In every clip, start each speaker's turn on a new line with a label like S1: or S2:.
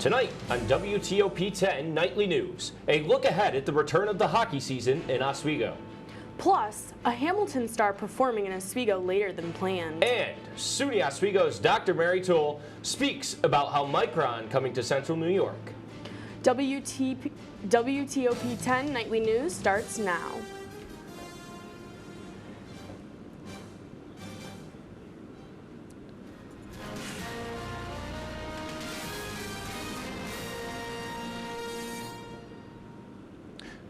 S1: Tonight on WTOP 10 Nightly News, a look ahead at the return of the hockey season in Oswego.
S2: Plus, a Hamilton star performing in Oswego later than planned.
S1: And SUNY Oswego's Dr. Mary Toole speaks about how Micron coming to Central New York.
S2: WTOP 10 Nightly News starts now.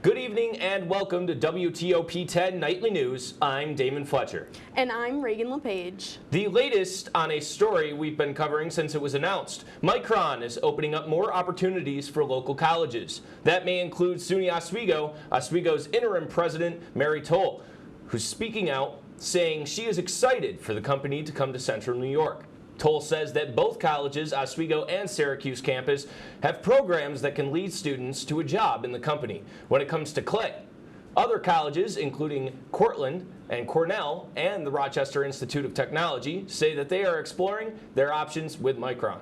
S1: Good evening and welcome to WTOP 10 Nightly News. I'm Damon Fletcher.
S2: And I'm Reagan LePage.
S1: The latest on a story we've been covering since it was announced. Micron is opening up more opportunities for local colleges. That may include SUNY Oswego, Oswego's interim president, Mary Toole, who's speaking out, saying she is excited for the company to come to Central New York. Toole says that both colleges, Oswego and Syracuse campus, have programs that can lead students to a job in the company. When it comes to Clay, other colleges, including Cortland and Cornell and the Rochester Institute of Technology, say that they are exploring their options with Micron.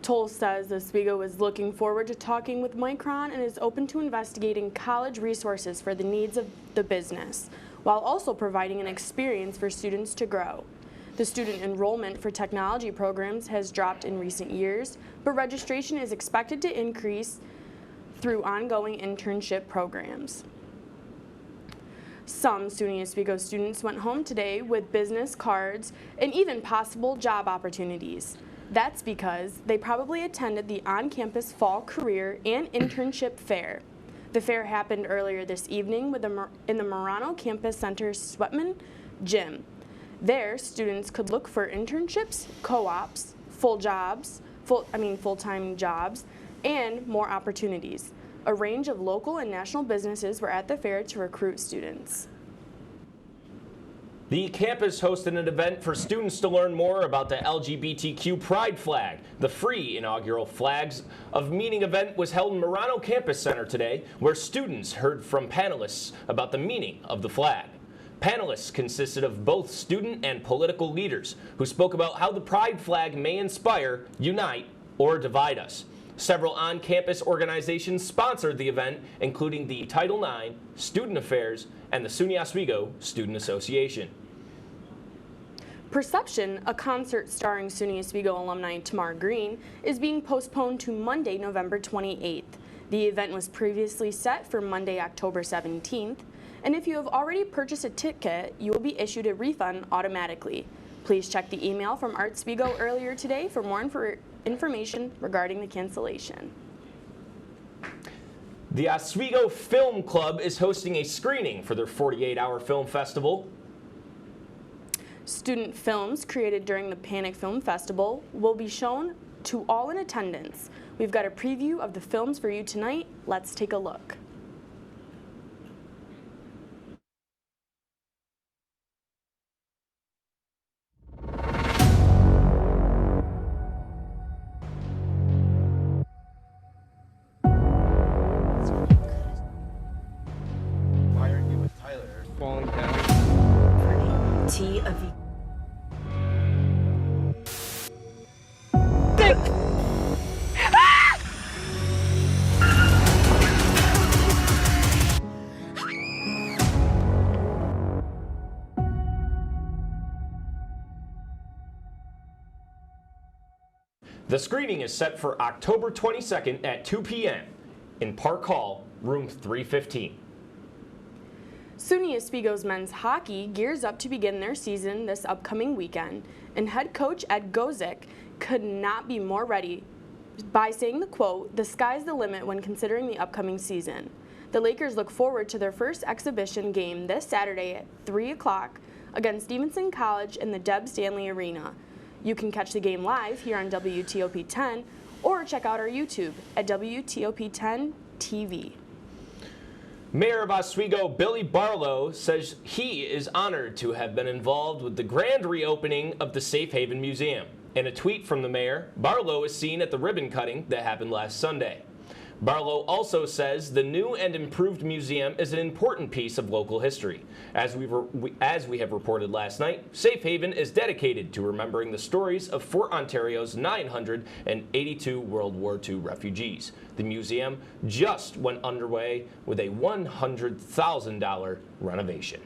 S2: Toole says Oswego is looking forward to talking with Micron and is open to investigating college resources for the needs of the business, while also providing an experience for students to grow. The student enrollment for technology programs has dropped in recent years, but registration is expected to increase through ongoing internship programs. Some SUNY Oswego students went home today with business cards and even possible job opportunities. That's because they probably attended the on-campus fall career and internship fair. The fair happened earlier this evening in the Marano Campus Center's Sweatman Gym. There, students could look for internships, co-ops, full-time jobs, and more opportunities. A range of local and national businesses were at the fair to recruit students.
S1: The campus hosted an event for students to learn more about the LGBTQ Pride Flag. The free inaugural Flags of Meaning event was held in Marano Campus Center today, where students heard from panelists about the meaning of the flag. Panelists consisted of both student and political leaders who spoke about how the Pride flag may inspire, unite, or divide us. Several on-campus organizations sponsored the event, including the Title IX, Student Affairs, and the SUNY Oswego Student Association.
S2: Perception, a concert starring SUNY Oswego alumni Tamar Green, is being postponed to Monday, November 28th. The event was previously set for Monday, October 17th. And if you have already purchased a ticket, you will be issued a refund automatically. Please check the email from Art Oswego earlier today for more information regarding the cancellation.
S1: The Oswego Film Club is hosting a screening for their 48-hour film festival.
S2: Student films created during the Panic Film Festival will be shown to all in attendance. We've got a preview of the films for you tonight. Let's take a look.
S3: Falling down.
S4: T of E.
S1: The screening is set for October 22nd at 2 p.m. in Park Hall, room 315.
S2: SUNY Oswego's men's hockey gears up to begin their season this upcoming weekend, and head coach Ed Gozick could not be more ready by saying the quote, "The sky's the limit when considering the upcoming season." The Lakers look forward to their first exhibition game this Saturday at 3 o'clock against Stevenson College in the Deb Stanley Arena. You can catch the game live here on WTOP 10 or check out our YouTube at WTOP 10 TV.
S1: Mayor of Oswego, Billy Barlow, says he is honored to have been involved with the grand reopening of the Safe Haven Museum. In a tweet from the mayor, Barlow is seen at the ribbon cutting that happened last Sunday. Barlow also says the new and improved museum is an important piece of local history. As we have reported last night, Safe Haven is dedicated to remembering the stories of Fort Ontario's 982 World War II refugees. The museum just went underway with a $100,000 renovation.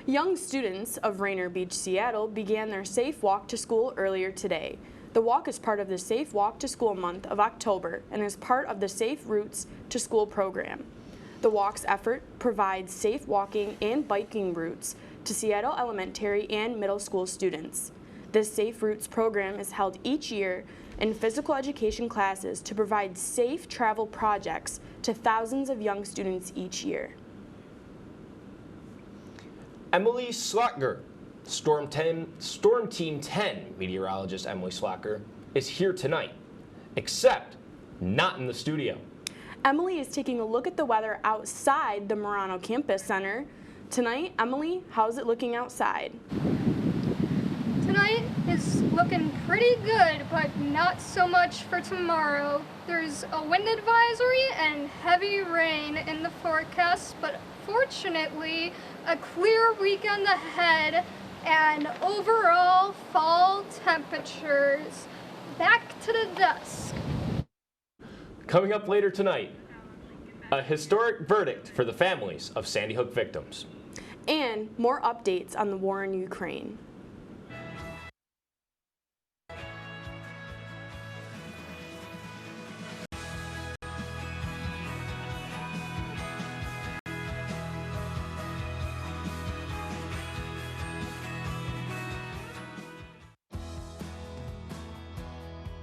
S2: Young students of Rainier Beach, Seattle began their Safe Walk to School earlier today. The walk is part of the Safe Walk to School month of October and is part of the Safe Routes to School program. The walk's effort provides safe walking and biking routes to Seattle elementary and middle school students. This Safe Routes program is held each year in physical education classes to provide safe travel projects to thousands of young students each year.
S1: Emily Slotger, Storm Team 10 meteorologist Emily Slotger, is here tonight, except not in the studio.
S2: Emily is taking a look at the weather outside the Marano Campus Center. Tonight, Emily, how's it looking outside?
S3: Tonight is looking pretty good, but not so much for tomorrow. There's a wind advisory and heavy rain in the forecast, but fortunately, a clear weekend ahead and overall fall temperatures. Back to the dusk.
S1: Coming up later tonight, a historic verdict for the families of Sandy Hook victims.
S2: And more updates on the war in Ukraine.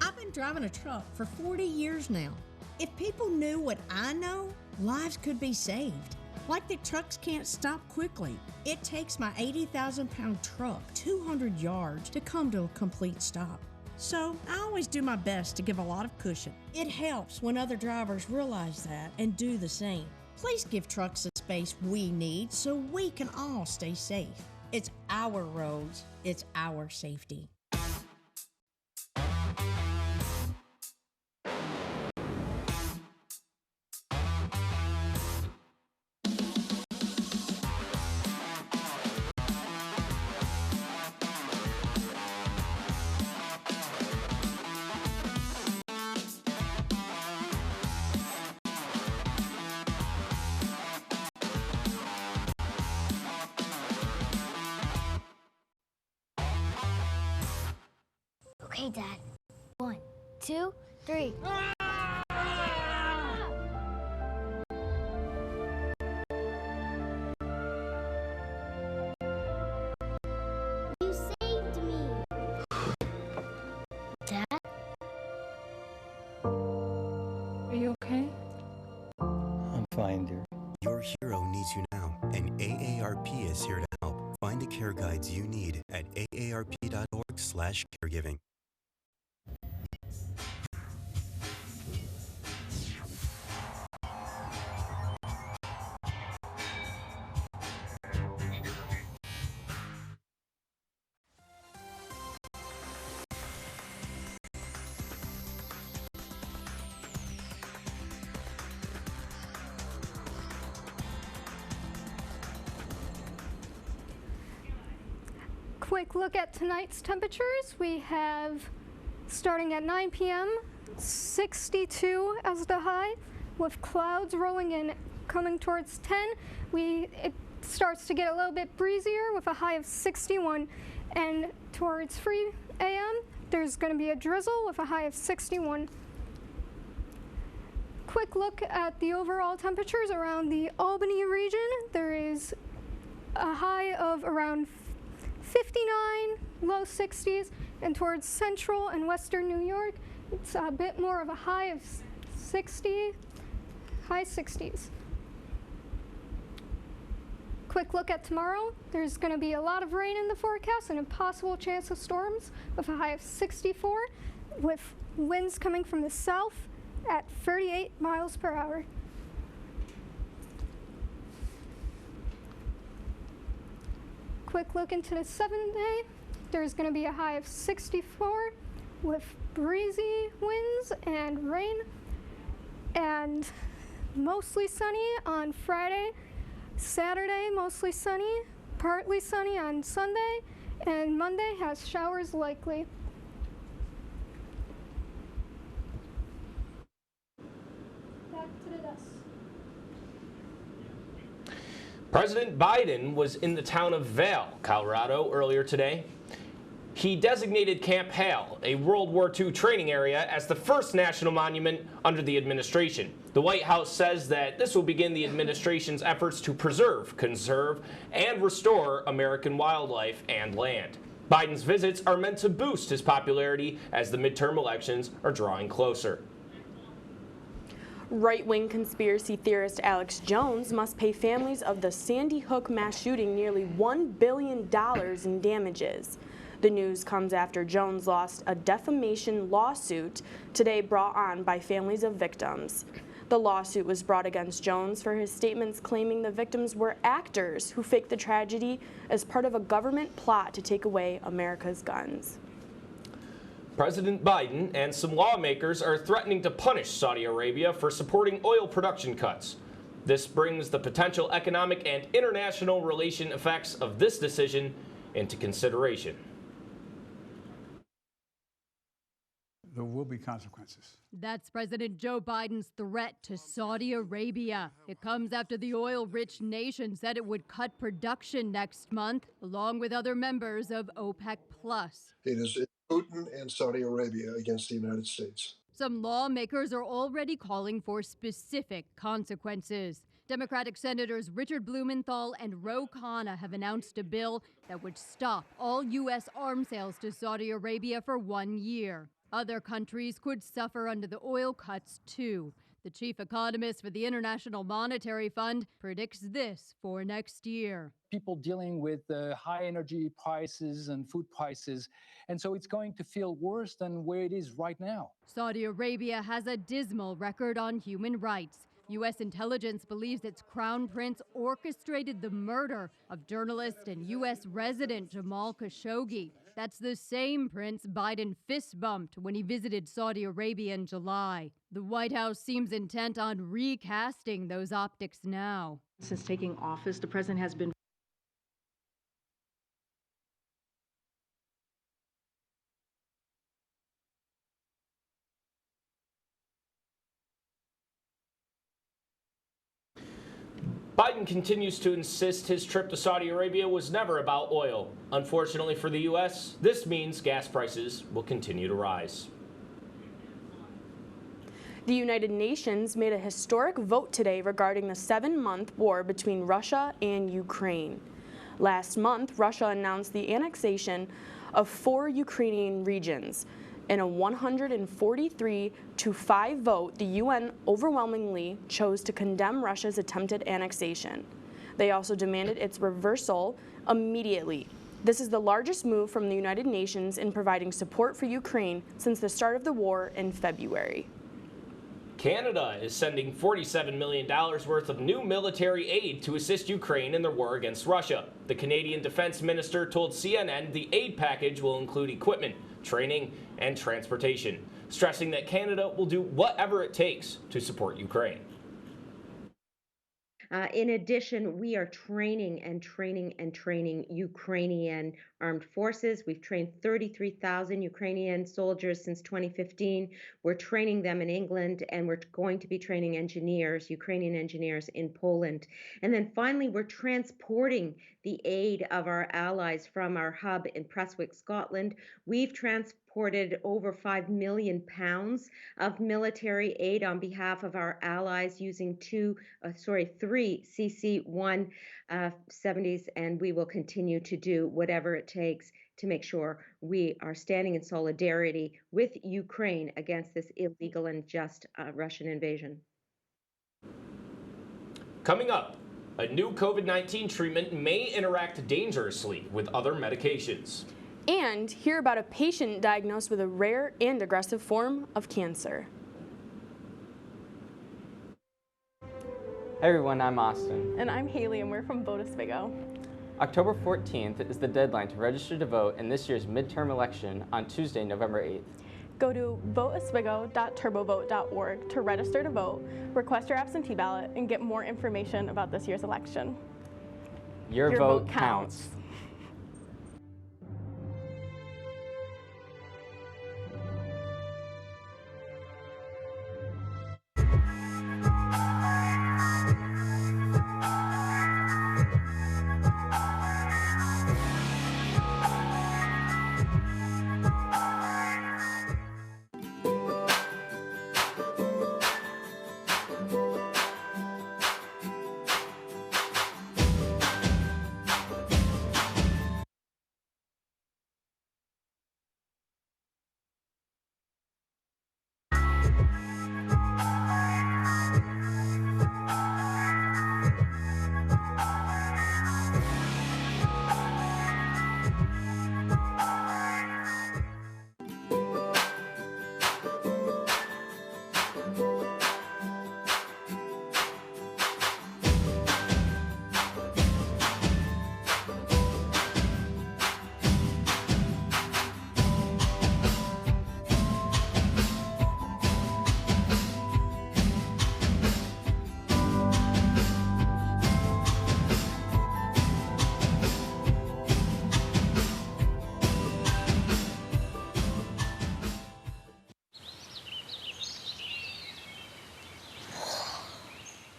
S5: I've been driving a truck for 40 years now. If people knew what I know, lives could be saved. Like that trucks can't stop quickly. It takes my 80,000-pound truck 200 yards to come to a complete stop. So I always do my best to give a lot of cushion. It helps when other drivers realize that and do the same. Please give trucks the space we need so we can all stay safe. It's our roads, it's our safety.
S6: Okay, Dad. 1, 2, 3. You saved me. Dad?
S3: Are you okay?
S7: I'm fine, dear.
S8: Your hero needs you now, and AARP is here to help. Find the care guides you need at aarp.org/caregiving.
S3: Quick look at tonight's temperatures. We have, starting at 9 p.m., 62 as the high, with clouds rolling in coming towards 10. It starts to get a little bit breezier with a high of 61, and towards 3 a.m. there's going to be a drizzle with a high of 61. Quick look at the overall temperatures around the Albany region. There is a high of around 59, low 60s, and towards central and western New York, it's a bit more of a high of 60, high 60s. Quick look at tomorrow. There's going to be a lot of rain in the forecast and a possible chance of storms with a high of 64, with winds coming from the south at 38 miles per hour. Quick look into the 7th day. There's going to be a high of 64 with breezy winds and rain, and mostly sunny on Friday. Saturday, mostly sunny, partly sunny on Sunday, and Monday has showers likely. Back to the desk.
S1: President Biden was in the town of Vail, Colorado, earlier today. He designated Camp Hale, a World War II training area, as the first national monument under the administration. The White House says that this will begin the administration's efforts to preserve, conserve, and restore American wildlife and land. Biden's visits are meant to boost his popularity as the midterm elections are drawing closer.
S2: Right-wing conspiracy theorist Alex Jones must pay families of the Sandy Hook mass shooting nearly $1 billion in damages. The news comes after Jones lost a defamation lawsuit today brought on by families of victims. The lawsuit was brought against Jones for his statements claiming the victims were actors who faked the tragedy as part of a government plot to take away America's guns.
S1: President Biden and some lawmakers are threatening to punish Saudi Arabia for supporting oil production cuts. This brings the potential economic and international relation effects of this decision into consideration.
S9: There will be consequences.
S10: That's President Joe Biden's threat to Saudi Arabia. It comes after the oil-rich nation said it would cut production next month, along with other members of OPEC+.
S11: It is Putin and Saudi Arabia against the United States.
S10: Some lawmakers are already calling for specific consequences. Democratic Senators Richard Blumenthal and Ro Khanna have announced a bill that would stop all U.S. arms sales to Saudi Arabia for 1 year. Other countries could suffer under the oil cuts, too. The chief economist for the International Monetary Fund predicts this for next year.
S12: People dealing with high energy prices and food prices, and so it's going to feel worse than where it is right now.
S10: Saudi Arabia has a dismal record on human rights. U.S. intelligence believes its crown prince orchestrated the murder of journalist and U.S. resident Jamal Khashoggi. That's the same prince Biden fist bumped when he visited Saudi Arabia in July. The White House seems intent on recasting those optics now.
S4: Since taking office, the president has been
S1: Biden continues to insist his trip to Saudi Arabia was never about oil. Unfortunately for the U.S., this means gas prices will continue to rise.
S2: The United Nations made a historic vote today regarding the 7-month war between Russia and Ukraine. Last month, Russia announced the annexation of 4 Ukrainian regions. In a 143-5 vote, the UN overwhelmingly chose to condemn Russia's attempted annexation. They also demanded its reversal immediately. This is the largest move from the United Nations in providing support for Ukraine since the start of the war in February.
S1: Canada is sending $47 million worth of new military aid to assist Ukraine in their war against Russia. The Canadian Defense Minister told CNN the aid package will include equipment, training, and transportation, stressing that Canada will do whatever it takes to support Ukraine.
S13: In addition, we are training Ukrainian armed forces. We've trained 33,000 Ukrainian soldiers since 2015. We're training them in England, and we're going to be training engineers, Ukrainian engineers in Poland. And then finally, we're transporting the aid of our allies from our hub in Prestwick, Scotland. We've transported over 5 million pounds of military aid on behalf of our allies using 3 CC-170s, and we will continue to do whatever it takes to make sure we are standing in solidarity with Ukraine against this illegal and just Russian invasion.
S1: Coming up, a new COVID-19 treatment may interact dangerously with other medications.
S2: And hear about a patient diagnosed with a rare and aggressive form of cancer.
S14: Hey everyone, I'm Austin.
S15: And I'm Haley, and we're from Vote Oswego.
S14: October 14th is the deadline to register to vote in this year's midterm election on Tuesday, November 8th.
S15: Go to voteoswego.turbovote.org to register to vote, request your absentee ballot, and get more information about this year's election.
S14: Your vote counts.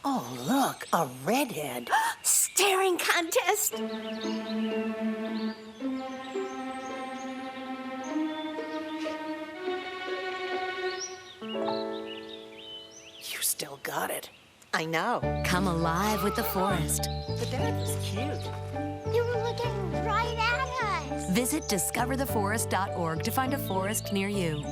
S16: Oh, look, a redhead. Staring contest. You still got it. I know.
S17: Come alive with the forest.
S16: The dad was cute.
S6: You were looking right at us.
S17: Visit discovertheforest.org to find a forest near you.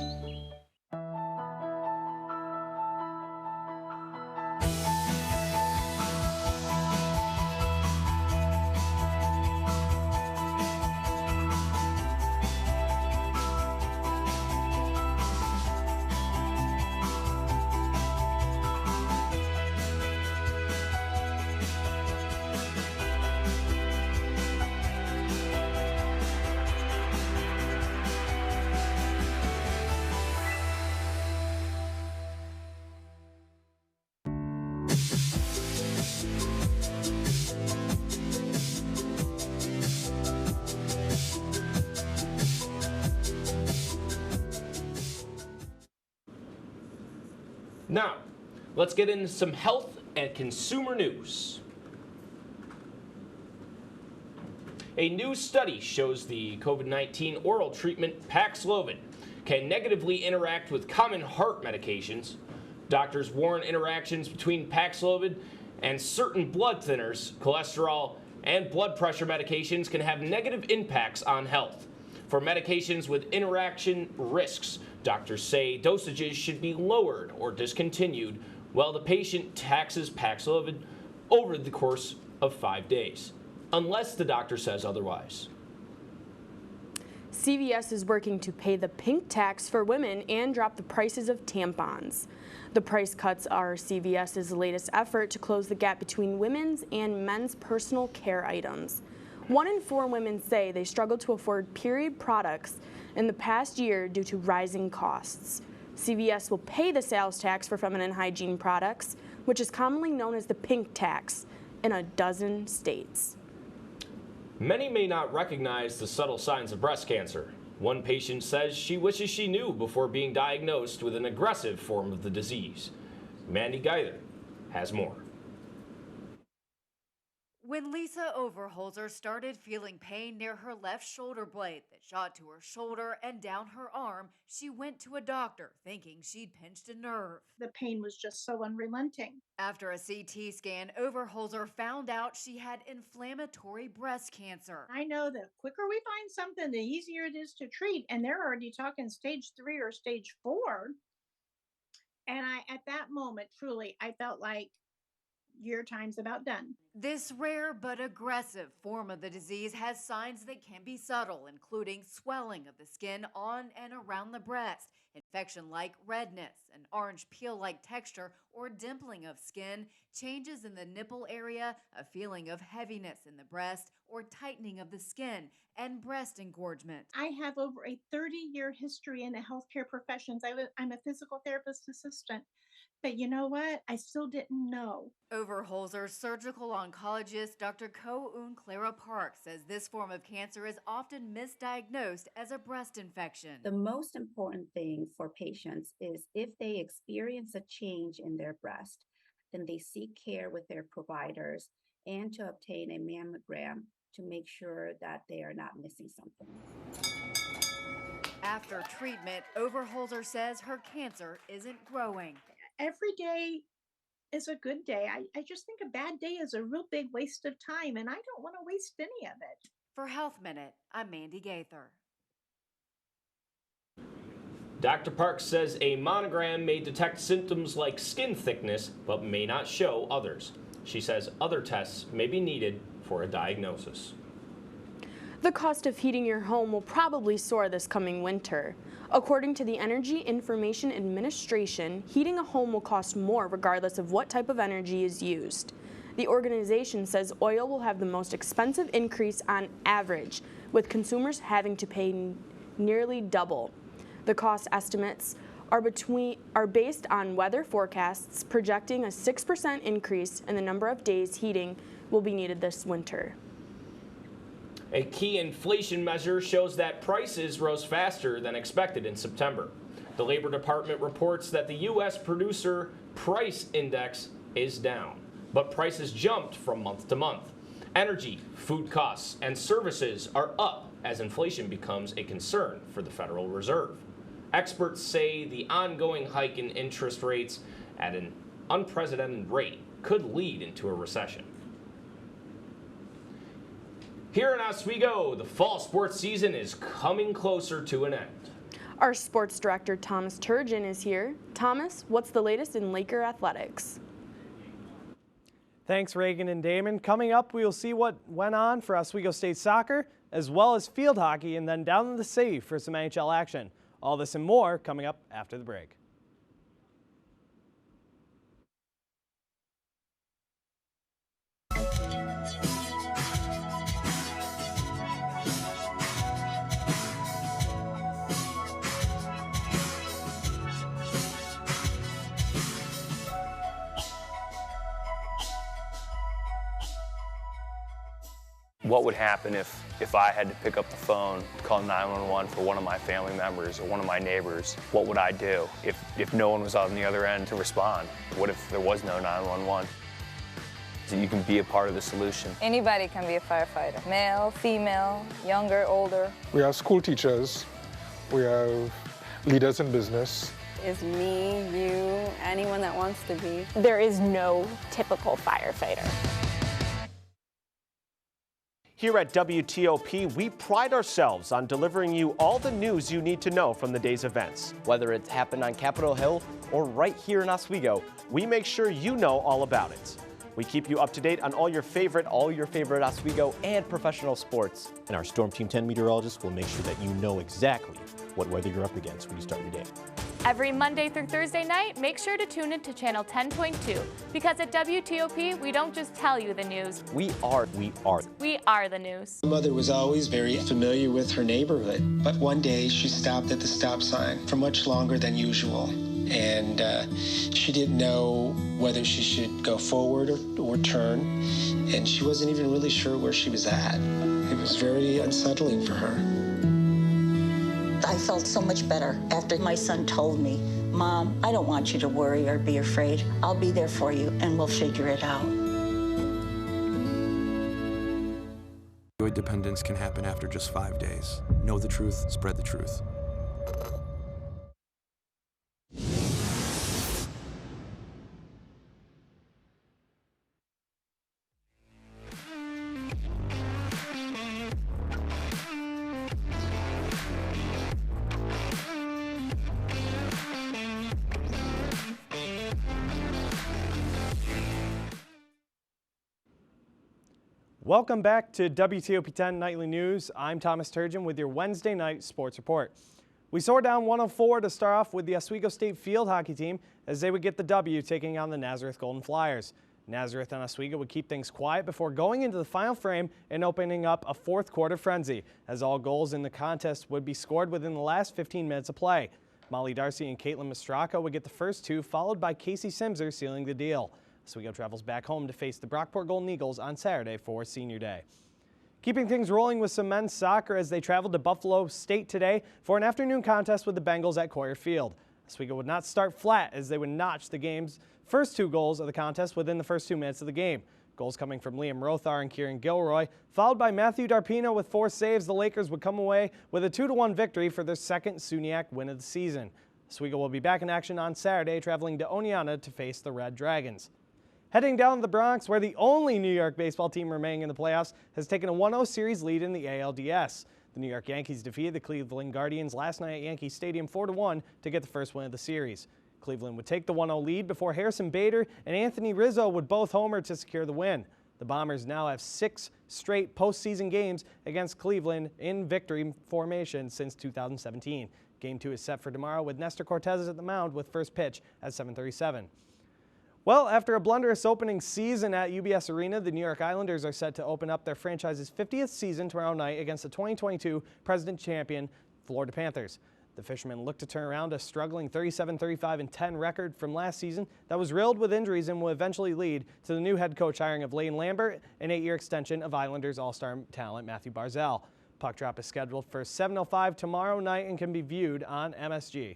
S1: Now, let's get into some health and consumer news. A new study shows the COVID-19 oral treatment Paxlovid can negatively interact with common heart medications. Doctors warn interactions between Paxlovid and certain blood thinners, cholesterol, and blood pressure medications can have negative impacts on health. For medications with interaction risks, doctors say dosages should be lowered or discontinued while the patient taxes Paxlovid over the course of 5 days, unless the doctor says otherwise.
S2: CVS is working to pay the pink tax for women and drop the prices of tampons. The price cuts are CVS's latest effort to close the gap between women's and men's personal care items. 1 in 4 women say they struggled to afford period products in the past year due to rising costs. CVS will pay the sales tax for feminine hygiene products, which is commonly known as the pink tax, in a dozen states.
S1: Many may not recognize the subtle signs of breast cancer. One patient says she wishes she knew before being diagnosed with an aggressive form of the disease. Mandy Geither has more.
S18: When Lisa Overholzer started feeling pain near her left shoulder blade that shot to her shoulder and down her arm, she went to a doctor thinking she'd pinched a nerve.
S19: The pain was just so unrelenting.
S18: After a CT scan, Overholzer found out she had inflammatory breast cancer.
S19: I know the quicker we find something, the easier it is to treat. And they're already talking stage 3 or stage 4. And at that moment, truly, I felt like your time's about done.
S18: This rare but aggressive form of the disease has signs that can be subtle, including swelling of the skin on and around the breast, infection like redness, an orange peel-like texture or dimpling of skin, changes in the nipple area, a feeling of heaviness in the breast or tightening of the skin, and breast engorgement.
S19: I have over a 30-year history in the healthcare professions. I'm a physical therapist assistant. But you know what? I still didn't know.
S18: Overholser surgical oncologist Dr. Ko-Un Clara Park says this form of cancer is often misdiagnosed as a breast infection.
S20: The most important thing for patients is if they experience a change in their breast, then they seek care with their providers and to obtain a mammogram to make sure that they are not missing something.
S18: After treatment, Overholser says her cancer isn't growing.
S19: Every day is a good day. I just think a bad day is a real big waste of time, and I don't want to waste any of it.
S18: For Health Minute, I'm Mandy Gaither.
S1: Dr. Parks says a mammogram may detect symptoms like skin thickness, but may not show others. She says other tests may be needed for a diagnosis.
S2: The cost of heating your home will probably soar this coming winter. According to the Energy Information Administration, heating a home will cost more regardless of what type of energy is used. The organization says oil will have the most expensive increase on average, with consumers having to pay nearly double. The cost estimates are based on weather forecasts projecting a 6% increase in the number of days heating will be needed this winter.
S1: A key inflation measure shows that prices rose faster than expected in September. The Labor Department reports that the U.S. Producer Price Index is down, but prices jumped from month to month. Energy, food costs, and services are up as inflation becomes a concern for the Federal Reserve. Experts say the ongoing hike in interest rates at an unprecedented rate could lead into a recession. Here in Oswego, the fall sports season is coming closer to an end.
S2: Our sports director, Thomas Turgeon, is here. Thomas, what's the latest in Laker athletics?
S21: Thanks, Reagan and Damon. Coming up, we will see what went on for Oswego State soccer, as well as field hockey, and then down to the city for some NHL action. All this and more coming up after the break.
S22: What would happen if I had to pick up the phone, call 911 for one of my family members or one of my neighbors? What would I do if no one was on the other end to respond? What if there was no 911? So you can be a part of the solution.
S23: Anybody can be a firefighter, male, female, younger, older.
S24: We have school teachers, we have leaders in business.
S25: Is me, you, anyone that wants to be. There is no typical firefighter.
S26: Here at WTOP, we pride ourselves on delivering you all the news you need to know from the day's events.
S14: Whether it's happened on Capitol Hill or right here in Oswego,
S26: we make sure you know all about it. We keep you up to date on all your favorite
S14: Oswego and professional sports.
S27: And our Storm Team 10 meteorologist will make sure that you know exactly what weather you're up against when you start your day.
S28: Every Monday through Thursday night, make sure to tune in to Channel 10.2, because at WTOP, we don't just tell you the news.
S14: We are
S28: the news.
S29: My mother was always very familiar with her neighborhood, but one day she stopped at the stop sign for much longer than usual. And she didn't know whether she should go forward or turn, and she wasn't even really sure where she was at. It was very unsettling for her.
S30: I felt so much better after my son told me, Mom, I don't want you to worry or be afraid. I'll be there for you and we'll figure it out.
S31: Opioid dependence can happen after just 5 days. Know the truth, spread the truth.
S21: Welcome back to WTOP 10 Nightly News. I'm Thomas Turgeon with your Wednesday night sports report. We soar down 104 to start off with the Oswego State field hockey team as they would get the W taking on the Nazareth Golden Flyers. Nazareth and Oswego would keep things quiet before going into the final frame and opening up a fourth quarter frenzy, as all goals in the contest would be scored within the last 15 minutes of play. Molly Darcy and Caitlin Mastracco would get the first two, followed by Casey Simser sealing the deal. Oswego travels back home to face the Brockport Golden Eagles on Saturday for Senior Day. Keeping things rolling with some men's soccer as they traveled to Buffalo State today for an afternoon contest with the Bengals at Coyer Field. Oswego would not start flat as they would notch the game's first two goals of the contest within the first 2 minutes of the game. Goals coming from Liam Rothar and Kieran Gilroy, followed by Matthew Darpino with 4 saves. The Lakers would come away with a 2-1 victory for their second SUNYAC win of the season. Oswego will be back in action on Saturday, traveling to Oneonta to face the Red Dragons. Heading down to the Bronx, where the only New York baseball team remaining in the playoffs has taken a 1-0 series lead in the ALDS. The New York Yankees defeated the Cleveland Guardians last night at Yankee Stadium 4-1 to get the first win of the series. Cleveland would take the 1-0 lead before Harrison Bader and Anthony Rizzo would both homer to secure the win. The Bombers now have 6 straight postseason games against Cleveland in victory formation since 2017. Game 2 is set for tomorrow with Nestor Cortez at the mound with first pitch at 7:37. Well, after a blunderous opening season at UBS Arena, the New York Islanders are set to open up their franchise's 50th season tomorrow night against the 2022 President champion Florida Panthers. The Fishermen look to turn around a struggling 37-35-10 record from last season that was riddled with injuries and will eventually lead to the new head coach hiring of Lane Lambert, an 8-year extension of Islanders All-Star talent Matthew Barzal. Puck drop is scheduled for 7:05 tomorrow night and can be viewed on MSG.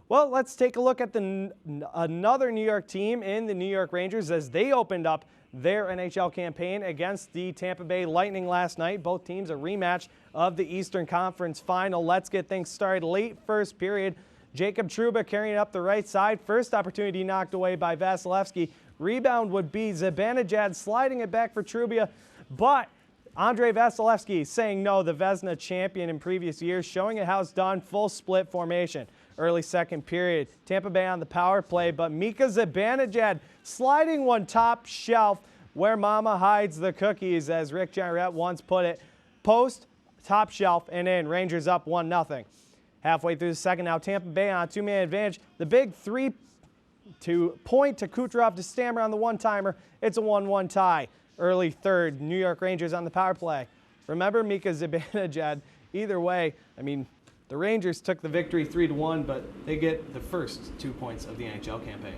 S21: Well, let's take a look at another New York team in the New York Rangers as they opened up their NHL campaign against the Tampa Bay Lightning last night. Both teams a rematch of the Eastern Conference Final. Let's get things started. Late first period, Jacob Trouba carrying up the right side. First opportunity knocked away by Vasilevsky. Rebound would be Zibanejad sliding it back for Trouba, but Andrei Vasilevsky saying no, the Vezina champion in previous years, showing it how it's done, full split formation. Early second period, Tampa Bay on the power play, but Mika Zibanejad sliding one top shelf where mama hides the cookies, as Rick Jarrett once put it. Post, top shelf, and in. Rangers up 1-0. Halfway through the second, now Tampa Bay on a 2-man advantage. The big 3 to point to Kucherov to Stammer on the one-timer. It's a 1-1 tie. Early third, New York Rangers on the power play. Remember Mika Zibanejad. Either way, I mean, the Rangers took the victory 3-1, but they get the first 2 points of the NHL campaign.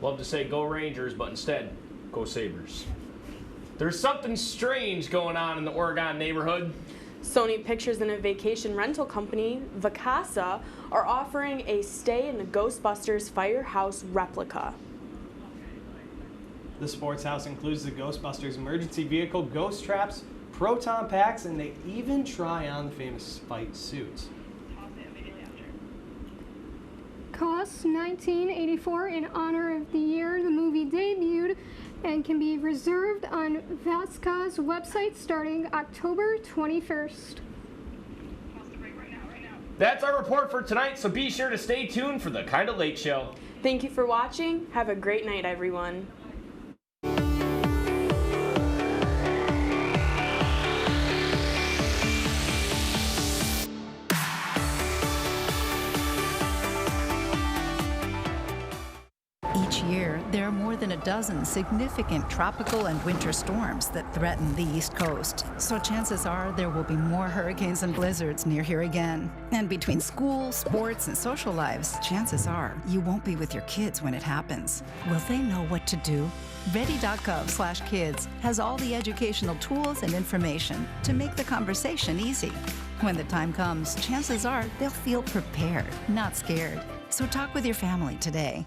S1: Love to say go Rangers, but instead, go Sabres. There's something strange going on in the Oregon neighborhood.
S2: Sony Pictures and a vacation rental company, Vacasa, are offering a stay in the Ghostbusters Firehouse replica.
S21: The sports house includes the Ghostbusters emergency vehicle, ghost traps, proton packs, and they even try on the famous fight suits.
S3: Costs $19.84 in honor of the year the movie debuted and can be reserved on Vacasa's website starting October 21st.
S1: That's our report for tonight, so be sure to stay tuned for the Kinda Late Show.
S2: Thank you for watching. Have a great night, everyone.
S4: Each year, there are more than a dozen significant tropical and winter storms that threaten the East Coast. So chances are there will be more hurricanes and blizzards near here again. And between school, sports, and social lives, chances are you won't be with your kids when it happens. Will they know what to do? Ready.gov/kids has all the educational tools and information to make the conversation easy. When the time comes, chances are they'll feel prepared, not scared. So talk with your family today.